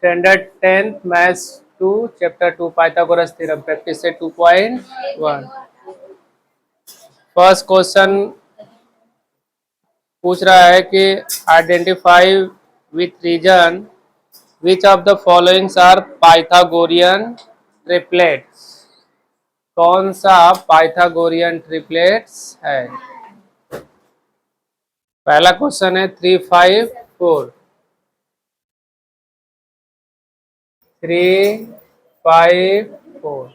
Standard 10th maths 2 chapter 2 Pythagoras theorem practice से 2.1। First question पूछ रहा है कि identify with reason which of the followings are Pythagorean triplets. कौन सा पाइथागोरियन ट्रिपलेट्स है? पहला क्वेश्चन है 3, 5, 4। 3, 5, 4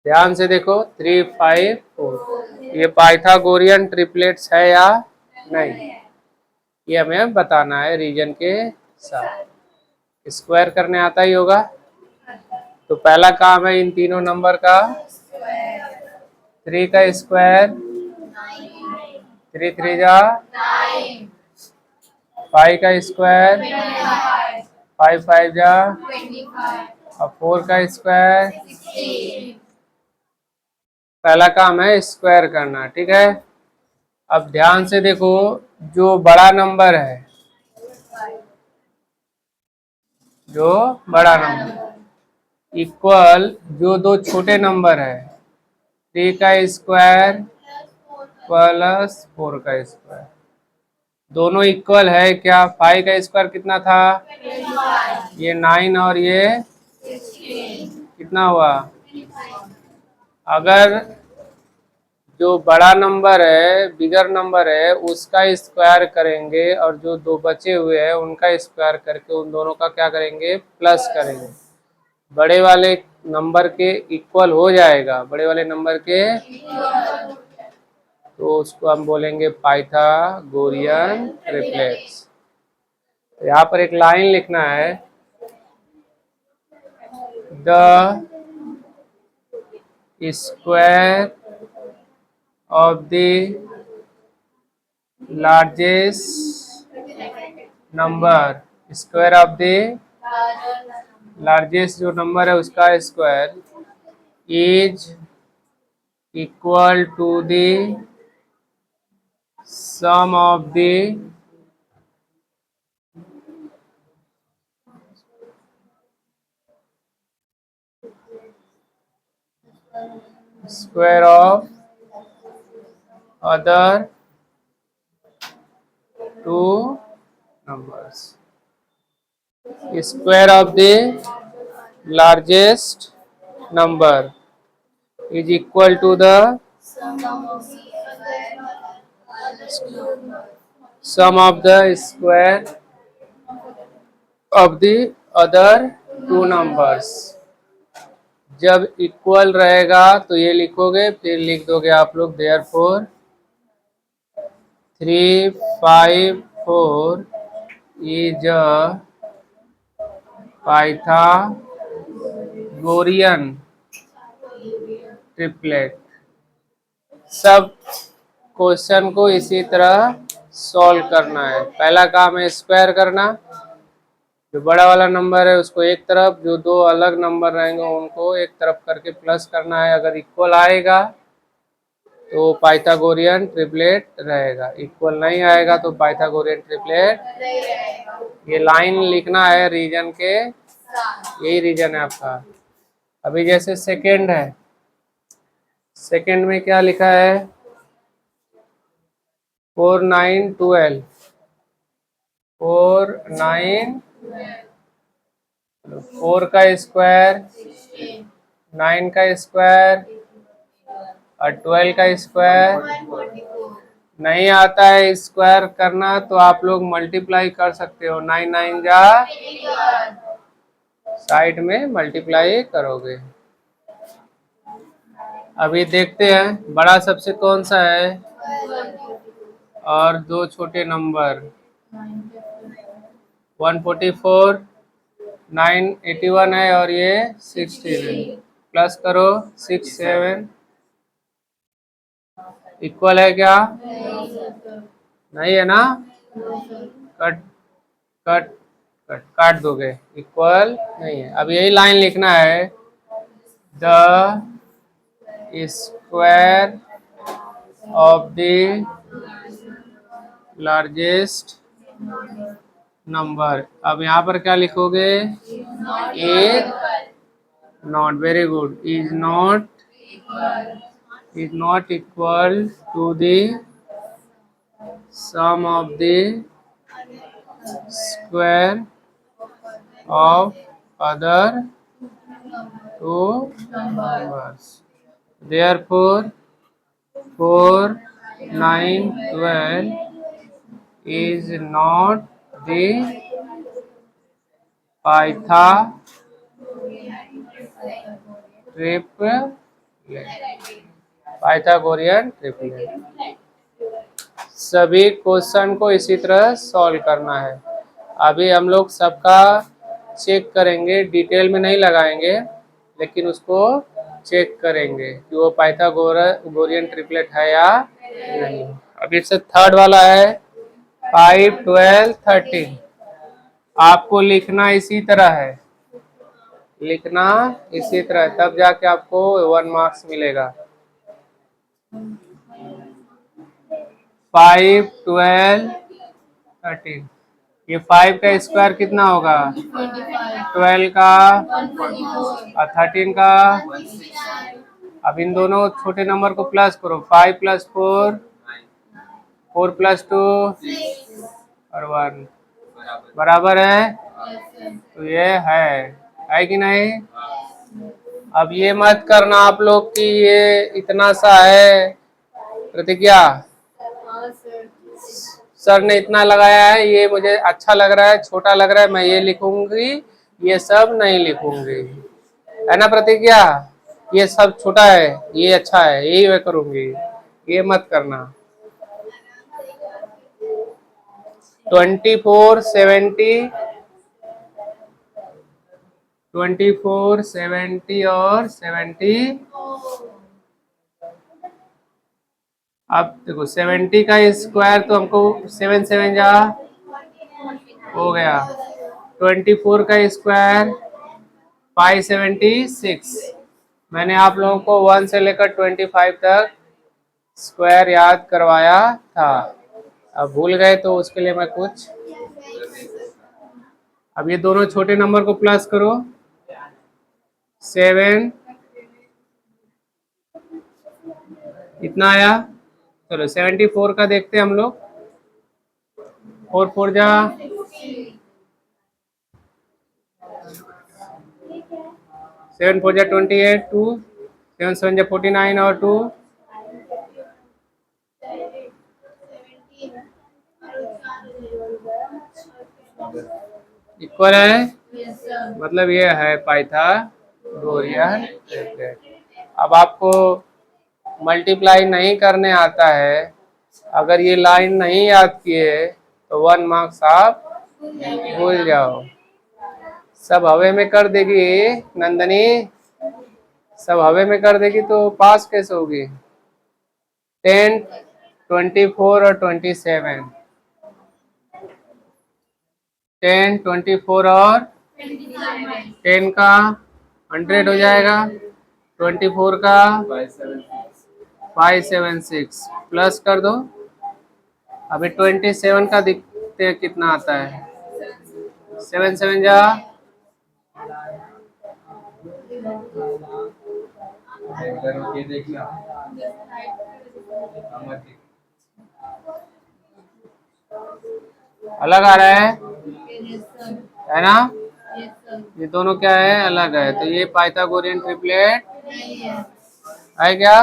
ध्यान से देखो 3, 5, 4 ये पाइथागोरियन ट्रिपलेट्स है या नहीं, ये हमें बताना है रीजन के साथ। स्क्वायर करने आता ही होगा, तो पहला काम है इन तीनों नंबर का 3 का स्क्वायर, 3 3 जा 5 का स्क्वायर, 5 5 जा और 4 का स्क्वायर। पहला काम है स्क्वायर करना, ठीक है। अब ध्यान से देखो, जो बड़ा नंबर है, जो बड़ा नंबर इक्वल जो दो छोटे नंबर है 3 का स्क्वायर प्लस 4 का स्क्वायर, दोनों इक्वल है क्या? 5 का स्क्वायर कितना था? ये 9 और ये कितना हुआ? अगर जो बड़ा नंबर है, बिगर नंबर है, उसका स्क्वायर करेंगे और जो दो बचे हुए हैं उनका स्क्वायर करके उन दोनों का क्या करेंगे? प्लस करेंगे। बड़े वाले नंबर के इक्वल हो जाएगा, बड़े वाले नंबर के, तो उसको हम बोलेंगे पाइथागोरियन ट्रिपलेट्स। यहाँ पर एक लाइन लिखना है, the square of the largest number, square of the largest जो नंबर है उसका square is equal to the sum of the square of other two numbers. Square of the largest number is equal to the sum of the square of the other two numbers। जब equal रहेगा तो ये लिखोगे, फिर लिख दोगे आप लोग therefore 3 5 4 is a Pythagorean triplet. सब क्वेश्चन को इसी तरह सॉल्व करना है। पहला काम है स्क्वायर करना, जो बड़ा वाला नंबर है उसको एक तरफ, जो दो अलग नंबर रहेंगे उनको एक तरफ करके प्लस करना है। अगर इक्वल आएगा तो पाइथागोरियन ट्रिपलेट रहेगा, इक्वल नहीं आएगा तो पाइथागोरियन ट्रिपलेट। ये लाइन लिखना है रीजन के, यही रीजन है आपका। अभी जैसे सेकंड है, सेकंड में क्या लिखा है? 4 9 12, 4 9 4 का स्क्वायर, 9 का स्क्वायर और 12 का स्क्वायर। नहीं आता है स्क्वायर करना तो आप लोग मल्टीप्लाई कर सकते हो, 9 9 जा साइड में मल्टीप्लाई करोगे। अभी देखते हैं बड़ा सबसे कौन सा है और दो छोटे नंबर 144 981 है और ये 16 है। प्लस करो 6 7 इक्वल है क्या? नहीं है ना, कट कट कट काट दोगे, इक्वल नहीं है। अब यही लाइन लिखना है, the square of the largest number. अब यहाँ पर क्या लिखोगे? Is not, very good, is not equal to the sum of the square of other two numbers. Therefore 4, 9, 12 is not the Pythagorean triplet. सभी क्वेश्चन को इसी तरह सॉल्व करना है। अभी हम लोग सबका चेक करेंगे, डिटेल में नहीं लगाएंगे, लेकिन उसको चेक करेंगे कि वो पाइथागोरियन ट्रिपलेट है या नहीं। अभी से थर्ड वाला है 5, 12, 13। आपको लिखना इसी तरह है, लिखना इसी तरह, तब जाके आपको 1 मार्क्स मिलेगा। 5, 12, 13। ये 5 का स्क्वायर कितना होगा? 12 का और 13 का। अब इन दोनों छोटे नंबर को प्लस करो। 5 + 4, 4 + 2 और 1 बराबर है। तो ये है कि नहीं? अब ये मत करना आप लोग कि ये इतना सा है प्रतिज्ञा, सर ने इतना लगाया है, ये मुझे अच्छा लग रहा है, छोटा लग रहा है, मैं ये लिखूंगी, ये सब नहीं लिखूंगी, है ना प्रतिज्ञा? ये सब छोटा है, ये अच्छा है, यही मैं करूंगी, ये मत करना। 24, 70, 24, 70 और 70। अब देखो 70 का स्क्वायर तो हमको 7 7 जा हो गया। 24 का स्क्वायर 576। मैंने आप लोगों को 1 से लेकर 25 तक स्क्वायर याद करवाया था, अब भूल गए तो उसके लिए मैं कुछ। अब ये दोनों छोटे नंबर को प्लस करो। 7 इतना आया। चलो 74 का देखते हैं हम लोग। 4 4 जा 7 4 जा 28, 2 7 7 जा 49 और 2 इक्वल है। मतलब ये है पाइथागोरियन ट्रिपलेट। अब आपको मल्टीप्लाई नहीं करने आता है, अगर ये लाइन नहीं याद किए तो 1 मार्क्स आप भूल जाओ। सब हवे में कर देगी नंदनी, सब हवे में कर देगी तो पास कैसे होगी? 10, 24 और 27। 10, 24 और 10 का 100 हो जाएगा। 24 का 576 प्लस कर दो। अभी 27 का दिखते हैं कितना आता है। 7 7 जा अलग आ रहा है ना? ये दोनों क्या है? अलग है। तो ये पाइथागोरियन ट्रिपलेट है क्या?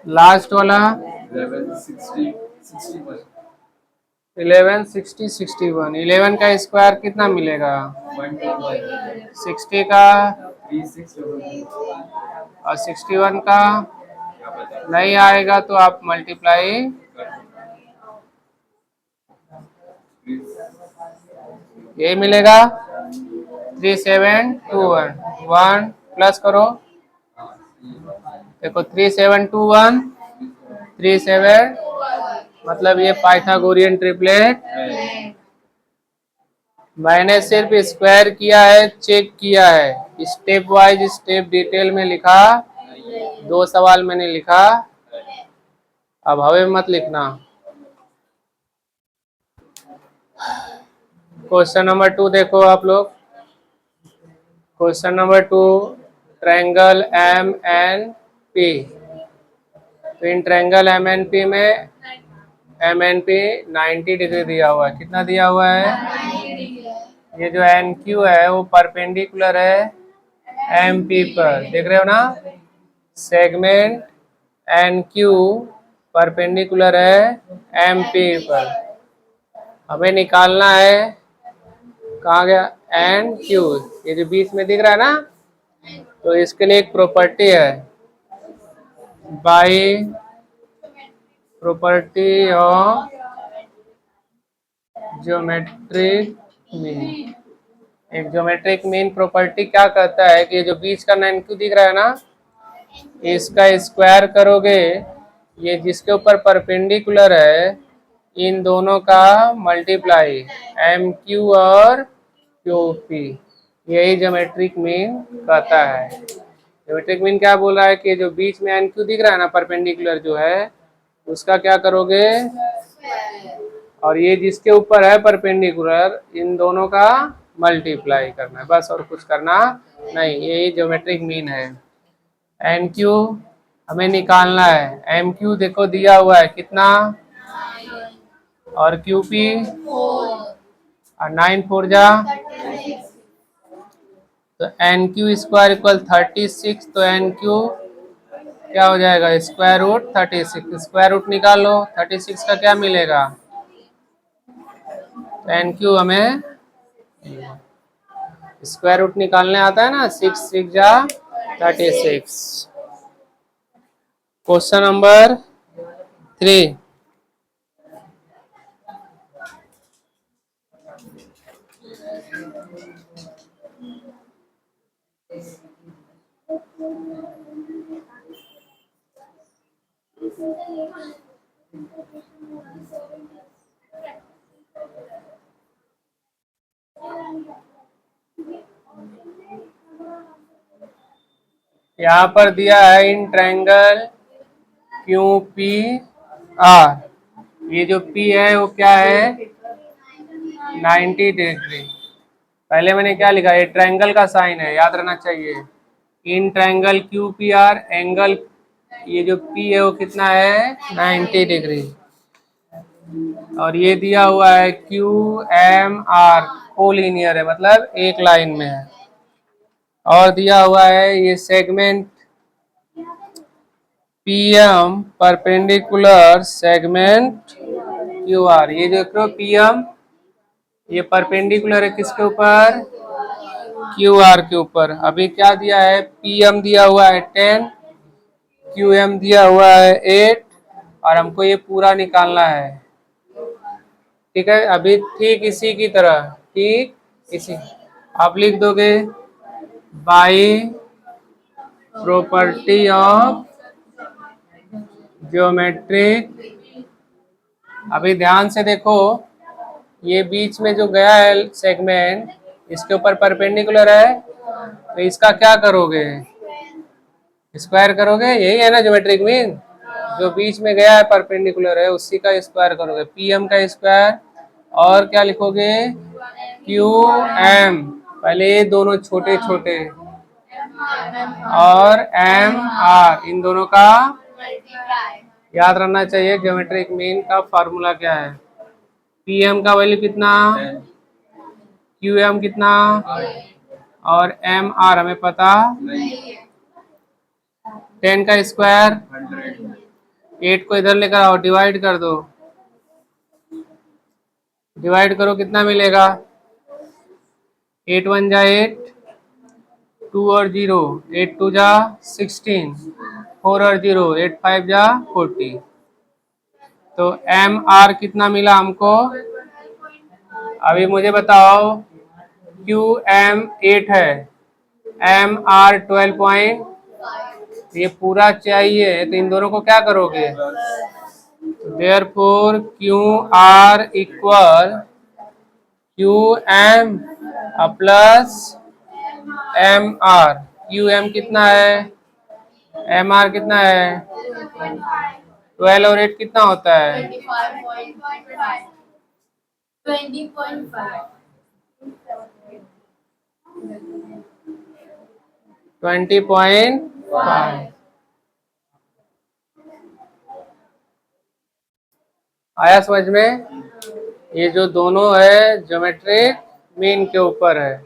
लास्ट वाला 11 60 61। 11 का स्क्वायर कितना मिलेगा? 60 का और 61 का नहीं आएगा तो आप मल्टीप्लाई यही मिलेगा। 3 7 2 1 1 प्लस करो। देखो 3 7 2 1 3 7, मतलब ये पाइथागोरियन ट्रिपलेट। मैंने सिर्फ स्क्वायर किया है, चेक किया है, स्टेप वाइज स्टेप डिटेल में लिखा। 2 सवाल मैंने लिखा, अब हवे में मत लिखना। क्वेश्चन नंबर 2 देखो आप लोग। Question number 2, triangle M N P. तो इन ट्रायंगल एम एन पी में एम एन पी 90 डिग्री दिया हुआ है। कितना दिया हुआ है? ये जो एन क्यू है वो परपेंडिकुलर है एम पी पर, देख रहे हो ना? सेगमेंट एन क्यू परपेंडिकुलर है एम पी पर। हमें निकालना है, कहाँ गया एन क्यू, ये जो बीच में दिख रहा है ना, तो इसके लिए एक प्रॉपर्टी है, by property of geometric mean. एक ज्योमेट्रिक मीन प्रॉपर्टी क्या कहता है कि जो बीच का एन क्यू दिख रहा है ना, इसका स्क्वायर करोगे, ये जिसके ऊपर परपेंडिकुलर है इन दोनों का मल्टीप्लाई, एम क्यू और क्यू पी, यही ज्योमेट्रिक मीन कहता है। ज्योमेट्रिक मीन क्या बोल रहा है कि जो बीच में एन क्यू दिख रहा है ना परपेंडिकुलर जो है, उसका क्या करोगे, और ये जिसके ऊपर है परपेंडिकुलर इन दोनों का मल्टीप्लाई करना है, बस और कुछ करना नहीं, यही ज्योमेट्रिक मीन है। एन क्यू हमें निकालना है, एम क्यू देखो दिया हुआ है कितना, और क्यू पी, और 9 4 जा, तो एन क्यू स्क्वायर इक्वल 36। तो एन क्यू क्या हो जाएगा, स्क्वायर रूट 36। स्क्वायर रूट निकाल लो, 36 का क्या मिलेगा, तो एन क्यू हमें स्क्वायर रूट निकालने आता है ना, 6 6 जा 36। क्वेश्चन नंबर 3, यहाँ पर दिया है in triangle Q P R, ये जो पी है वो क्या है 90 डिग्री। पहले मैंने क्या लिखा, ये ट्रायंगल का साइन है, याद रहना चाहिए। In triangle Q P R angle, ये जो पी है वो कितना है 90 डिग्री, और ये दिया हुआ है क्यू एम आर, कोलिनियर है मतलब एक लाइन में है, और दिया हुआ है ये segment P M perpendicular segment Q R. ये देखो पी एम ये परपेंडिकुलर है किसके ऊपर, क्यू आर के ऊपर। अभी क्या दिया है, पी एम दिया हुआ है 10, क्यू एम दिया हुआ है 8, और हमको ये पूरा निकालना है। ठीक है, अभी ठीक इसी की तरह, ठीक इसी आप लिख दोगे, बाय प्रॉपर्टी ऑफ ज्योमेट्रिक। अभी ध्यान से देखो, ये बीच में जो गया है सेगमेंट, इसके ऊपर परपेंडिकुलर है, तो इसका क्या करोगे, स्क्वायर करोगे, यही है ना ज्योमेट्रिक मीन। जो बीच में गया है परपेंडिकुलर है उसी का स्क्वायर करोगे, पी एम का स्क्वायर, और क्या लिखोगे क्यू एम, पहले ये दोनों छोटे छोटे, और एम आर, इन दोनों का याद रहना चाहिए ज्योमेट्रिक मीन का फार्मूला क्या है। पी एम का वैल्यू कितना, क्यू एम कितना, और एम आर हमें पता, 10 का स्क्वायर, 8 को इधर लेकर आओ, डिवाइड कर दो, डिवाइड करो कितना मिलेगा, 8 1 जा 8, 2 और 0, 8 2 जा 16, 4 और 0, 8 5 जा 40। तो एम आर कितना मिला हमको, अभी मुझे बताओ, क्यू एम 8 है, एम आर 12 पॉइंट, ये पूरा चाहिए, तो इन दोनों को क्या करोगे, therefore Q R equal Q M plus M R. Q M कितना है, एम आर कितना है 12 और 8 कितना होता है? 20.5। आया समझ में? ये जो दोनों है ज्योमेट्रिक मीन के ऊपर है।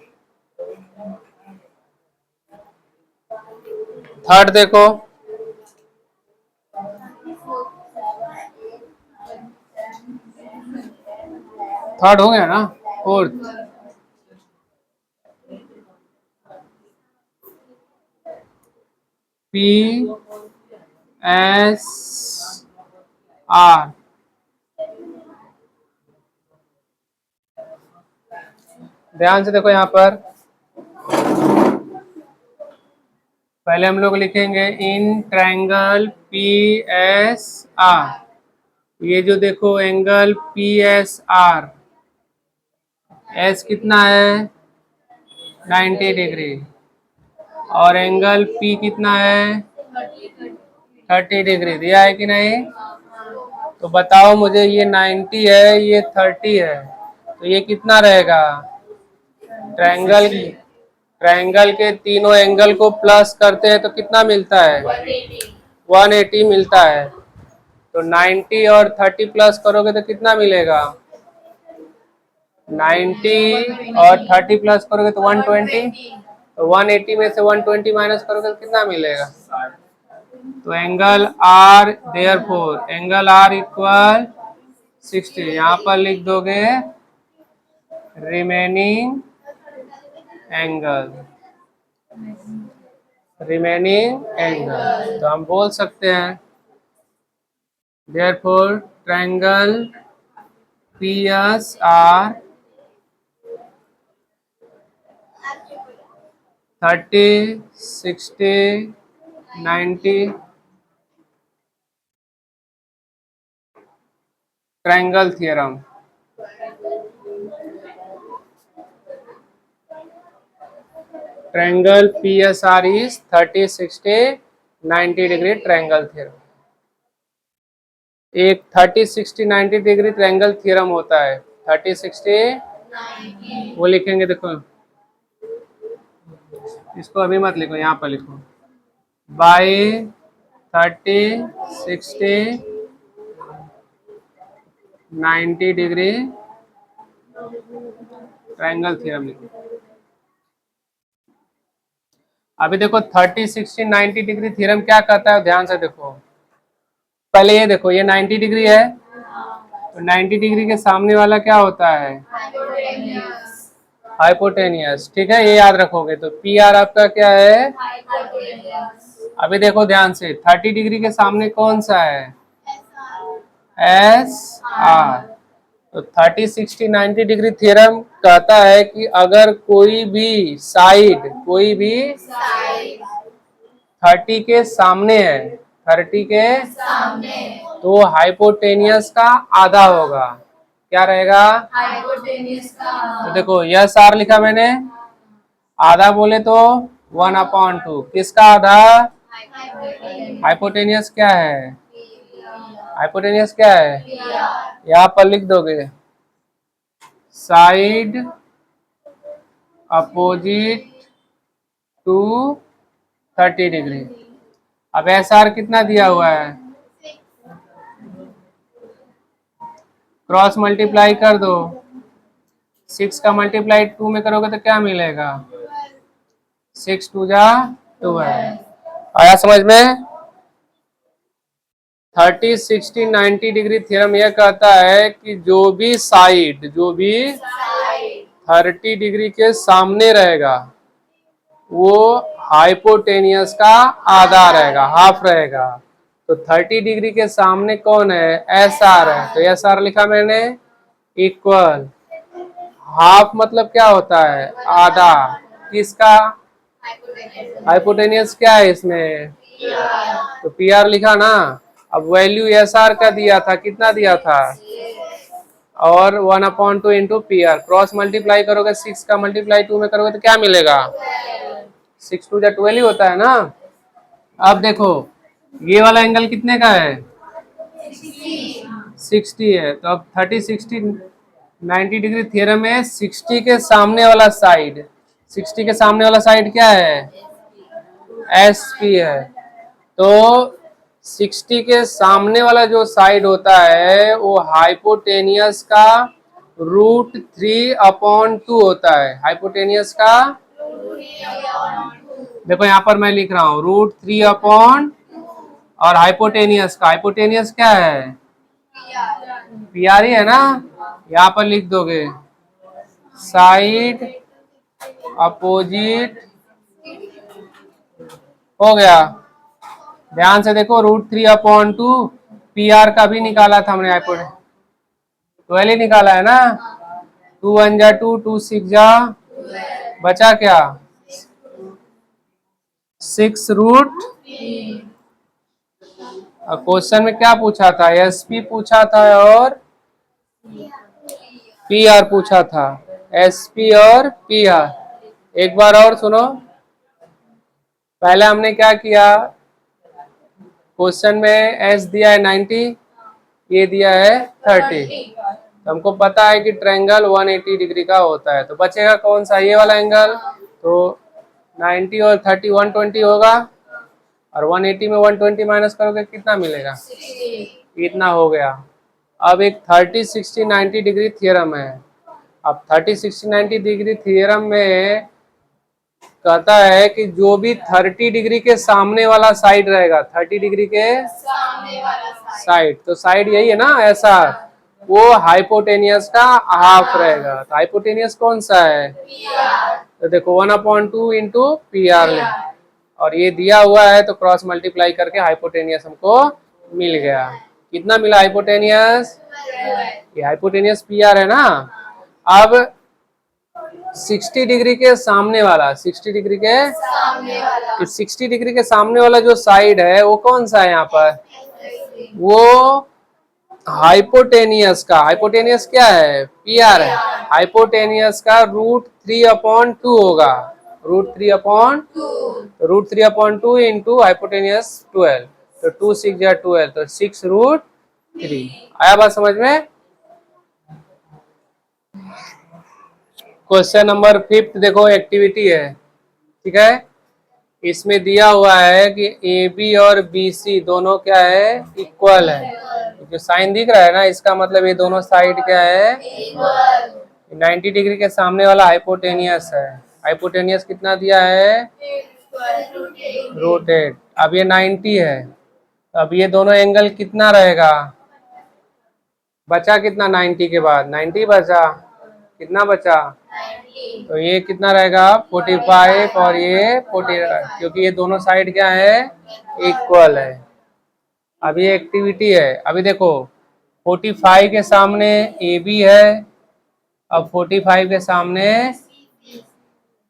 थर्ड देखो, थर्ड हो गया ना? Fourth, P S R. ध्यान से देखो यहाँ पर, पहले हम लोग लिखेंगे in triangle P S R. ये जो देखो angle P S R, S कितना है? 90 डिग्री। और एंगल पी कितना है? 30 डिग्री। दिया है कि नहीं? तो बताओ मुझे, ये 90 है, ये 30 है, तो ये कितना रहेगा? ट्रायंगल, ट्रायंगल के तीनों एंगल को प्लस करते हैं तो कितना मिलता है? 180 मिलता है। तो 90 और 30 प्लस करोगे तो कितना मिलेगा? 90 और 30 प्लस करोगे तो 120। तो 180 में से 120 माइनस करोगे तो कितना मिलेगा? तो angle R, therefore angle R equal 60। यहाँ पर लिख दोगे रिमेनिंग एंगल, रिमेनिंग एंगल। तो हम बोल सकते हैं therefore triangle P S R 30, 60, 90 triangle theorem. Triangle P S R is 30, 60, 90 degree triangle theorem. एक 30, 60, 90 डिग्री ट्रायंगल थ्योरम होता है। 30, 60, 90 वो लिखेंगे, देखो इसको अभी मत लिखो, यहाँ पर लिखो बाई 30, 60, 90 डिग्री ट्रायंगल थ्योरम लिखो। अभी देखो 30, 60, 90 डिग्री थ्योरम क्या कहता है, ध्यान से देखो। पहले ये देखो, ये 90 डिग्री है, तो 90 डिग्री के सामने वाला क्या होता है? हाइपोटेनियस। ठीक है, ये याद रखोगे। तो पी आर आपका क्या है? अभी देखो ध्यान से, 30 डिग्री के सामने कौन सा है? S R. तो 30, 60, 90 डिग्री थ्योरम कहता है कि अगर कोई भी साइड 30 के सामने है, 30 के सामने, तो हाइपोटेनियस का आधा होगा। क्या रहेगा? हाइपोटेनियस का। तो देखो यस आर लिखा मैंने, आधा बोले तो 1/2। किसका आधा? हाइपोटेनियस क्या है? हाइपोटेनियस क्या है? यहाँ पर लिख दोगे साइड अपोजिट टू 30 डिग्री। अब एस आर कितना दिया हुआ है? क्रॉस मल्टीप्लाई कर दो, 6 का मल्टीप्लाई 2 में करोगे तो क्या मिलेगा? 6 2 जा 12। आया समझ में? 30, 60, 90 डिग्री थ्योरम यह कहता है कि जो भी साइड 30 डिग्री के सामने रहेगा वो हाइपोटेनियस का आधा रहेगा, हाफ रहेगा। तो 30 डिग्री के सामने कौन है? एस आर है। तो एस आर लिखा मैंने इक्वल, हाफ मतलब क्या होता है? आधा। किसका? हाइपोटेनियस क्या है इसमें? तो पी आर लिखा ना। अब वैल्यू एस आर का दिया था, कितना दिया था? और 1/2 into P R. Cross multiply करोगे, 6 का मल्टीप्लाई 2 में करोगे तो क्या मिलेगा? 6 2 जा 12 ही होता है ना। अब देखो ये वाला एंगल कितने का है? 60 है, तो अब 30, 60, 90 डिग्री थ्योरम में 60 के सामने वाला साइड, 60 के सामने वाला साइड क्या है? एस पी है। तो 60 के सामने वाला जो साइड होता है वो हाइपोटेनियस का √3/2 होता है। हाइपोटेनियस का, देखो यहाँ पर मैं लिख रहा हूँ √3 और हाइपोटेनियस का, हाइपोटेनियस क्या है? PR ही है ना। यहाँ पर लिख दोगे साइड अपोजिट, हो गया। ध्यान से देखो √3/2 PR का भी निकाला था हमने, हाइपोटेनियस 12 ही निकाला है ना। 2 1 जा 2, 2 6 जा, बचा क्या? 6 क्वेश्चन में क्या पूछा था? SP पूछा था और PR पूछा था। SP और PR। एक बार और सुनो, पहले हमने क्या किया? क्वेश्चन में S दिया है 90, ये दिया है 30, तो हमको पता है कि ट्रायंगल 180 डिग्री का होता है, तो बचेगा कौन सा? ये वाला एंगल। तो 90 और 30 120 होगा, और 180 में 120 माइनस करोगे कितना मिलेगा? इतना हो गया। अब एक 30 60 90 डिग्री थ्योरम है। अब 30 60 90 डिग्री थ्योरम में कहता है कि जो भी 30 डिग्री के सामने वाला साइड रहेगा, 30 डिग्री के सामने वाला साइड, तो साइड यही है ना, ऐसा, वो हाइपोटेनियस का हाफ रहेगा। तो हाइपोटेनियस कौन सा है? तो देखो 1/2 इंटू PR ले, और ये दिया हुआ है तो क्रॉस मल्टीप्लाई करके हाइपोटेनियस हमको मिल गया। कितना मिला हाइपोटेनियस? ये हाइपोटेनियस PR है ना। अब 60 डिग्री के सामने वाला, 60 डिग्री के सामने वाला, तो 60 डिग्री के सामने वाला जो साइड है वो कौन सा है यहाँ पर? वो हाइपोटेनियस का, हाइपोटेनियस क्या है? PR है। हाइपोटेनियस का √3/2 होगा, √3/2 इंटू हाइपोटेनियस 12, तो 2 6 या 12, तो 6√3। आया बात समझ में? क्वेश्चन नंबर 5 देखो, एक्टिविटी है, ठीक है। इसमें दिया हुआ है कि AB और BC दोनों क्या है? इक्वल है। जो साइन दिख रहा है ना, इसका मतलब ये दोनों साइड क्या है? 90 डिग्री के सामने वाला हाइपोटेनियस है। हाइपोटेनियस कितना दिया है? √8। अब ये 90 है, अब ये दोनों एंगल कितना रहेगा? बचा कितना 90 के बाद? 90 बचा, कितना बचा? तो ये कितना रहेगा? 45 और ये 40, क्योंकि ये दोनों साइड क्या है? इक्वल है। अब ये एक्टिविटी है, अभी देखो 45 के सामने AB है, अब 45 के सामने,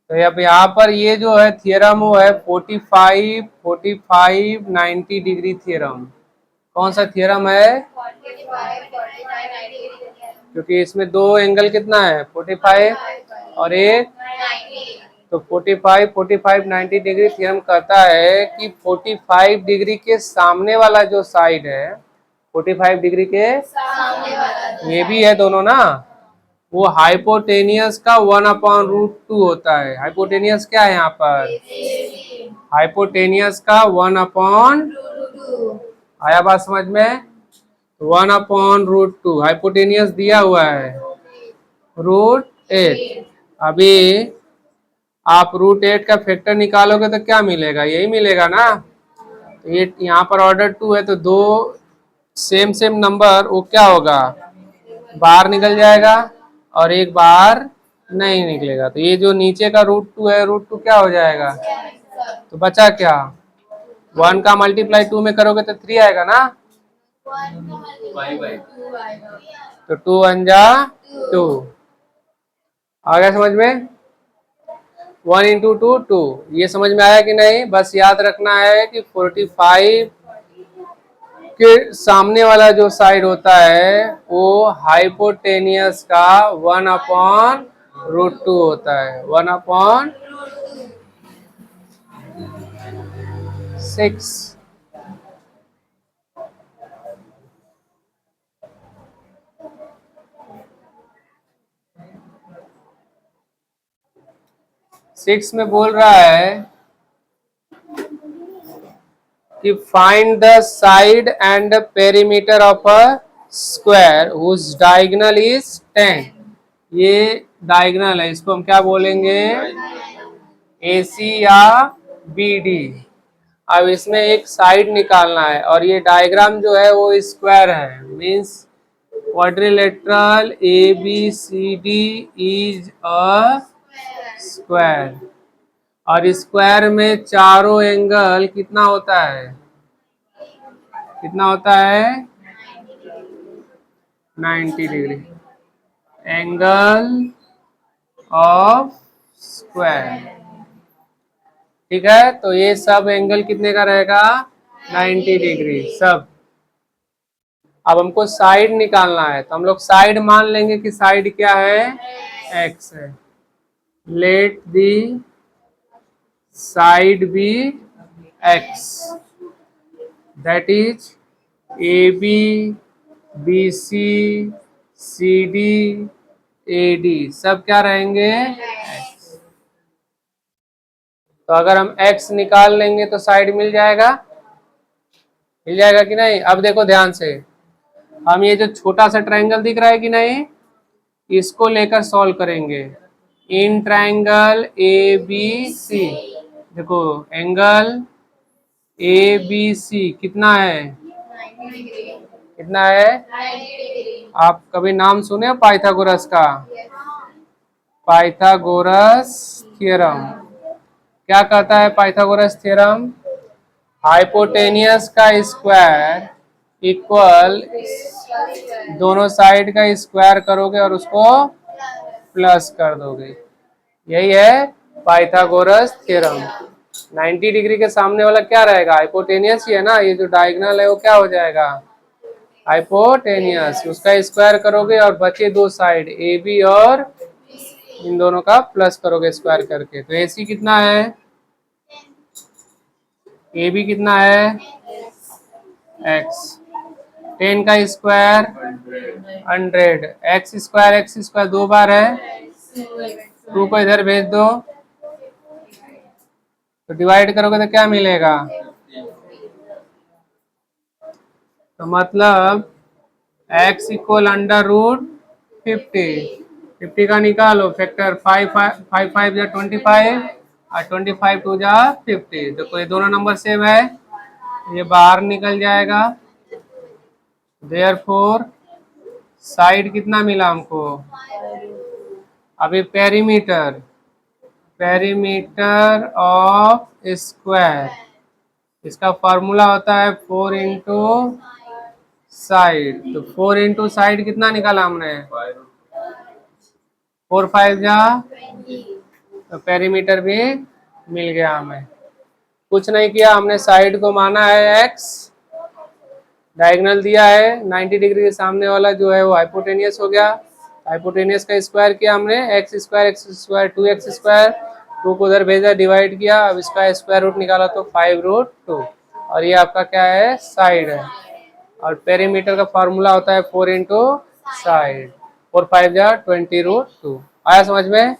तो अब यहाँ पर ये जो है थियरम वो है 45 45 90 डिग्री थियरम। कौन सा थियरम है? क्योंकि इसमें दो एंगल कितना है? 45 और एक, तो 45 45 90 डिग्री थ्योरम कहता है कि 45 डिग्री के सामने वाला जो साइड है, 45 डिग्री के सामने वाला, ये भी है दोनों ना, वो हाइपोटेनियस का 1/√2 होता है। हाइपोटेनियस क्या है यहाँ पर? हाइपोटेनियस का 1/√2। आया बात समझ में? 1/√2 हाइपोटेनियस दिया हुआ है √8। अभी आप √8 का फैक्टर निकालोगे तो क्या मिलेगा? यही मिलेगा ना। तो ये यहाँ पर ऑर्डर 2 है, तो दो सेम सेम नंबर वो क्या होगा? बाहर निकल जाएगा, और एक बाहर नहीं निकलेगा। तो ये जो नीचे का √2 है, √2 क्या हो जाएगा? तो बचा क्या? 1 का मल्टीप्लाई 2 में करोगे तो 3 आएगा ना। तो 2 1 जा 2। आ गया समझ में? 1 इंटू 2 2। ये समझ में आया कि नहीं? बस याद रखना है कि 45 के सामने वाला जो साइड होता है वो हाइपोटेनियस का 1/√2 होता है, 1/6। 6 में बोल रहा है कि find the side and perimeter of a square whose diagonal is 10। ये डायगोनल है, इसको हम क्या बोलेंगे, AC या BD। अब इसमें एक साइड निकालना है और ये डायग्राम जो है वो स्क्वायर है, means quadrilateral ABCD is a square. और स्क्वायर में चारों एंगल कितना होता है, कितना होता है, 90 डिग्री एंगल ऑफ स्क्वायर। ठीक है, तो ये सब एंगल कितने का रहेगा, 90 डिग्री सब। अब हमको साइड निकालना है, तो हम लोग साइड मान लेंगे कि साइड क्या है, x है। Let the side be x, that is AB BC CD AD सब क्या रहेंगे, x। तो अगर हम x निकाल लेंगे तो साइड मिल जाएगा, मिल जाएगा कि नहीं। अब देखो ध्यान से, हम ये जो छोटा सा ट्रायंगल दिख रहा है कि नहीं, इसको लेकर सॉल्व करेंगे। इन ट्रायंगल ABC, देखो एंगल ABC कितना है, कितना है, आप कभी नाम सुने हो पाइथागोरस का, पाइथागोरस थ्योरम। क्या कहता है पाइथागोरस थ्योरम, हाइपोटेनियस का स्क्वायर इक्वल दोनों साइड का स्क्वायर करोगे और उसको प्लस कर दोगे, यही है पाइथागोरस थ्योरम। 90 डिग्री के सामने वाला क्या रहेगा, हाइपोटेनियस ही है ना, ये जो डायगोनल है वो क्या हो जाएगा, हाइपोटेनियस। उसका स्क्वायर करोगे और बचे दो साइड AB और इन दोनों का प्लस करोगे स्क्वायर करके, तो AC कितना है, AB कितना है, x। 10 का स्क्वायर 100, x स्क्वायर दो बार है, 2 को इधर भेज दो, तो डिवाइड करोगे तो क्या मिलेगा, तो मतलब x इक्वल अंडर रूट 50 का निकालो फैक्टर, 5 जा 25 और 25 2 जा 50। देखो ये दोनों नंबर सेम है, ये बाहर निकल जाएगा। देयरफॉर साइड कितना मिला हमको, अभी पेरीमीटर, पेरीमीटर ऑफ स्क्वायर, इसका फॉर्मूला होता है 4 इंटू साइड। तो 4 इंटू साइड कितना निकाला हमने, 4 5 जा, तो पेरीमीटर भी मिल गया हमें। कुछ नहीं किया हमने, साइड को माना है x, डायगोनल दिया है 90 डिग्री के सामने वाला जो है वो हाइपोटेनियस हो गया, हाइपोटेनियस का स्क्वायर किया हमने, x स्क्वायर 2x स्क्वायर, 2 को उधर भेजा डिवाइड किया, अब इसका स्क्वायर रूट निकाला तो 5√2, और ये आपका क्या है, साइड है। और पेरीमीटर का फॉर्मूला होता है 4 इंटू साइड, 4 5 जा 20√2। आया समझ में।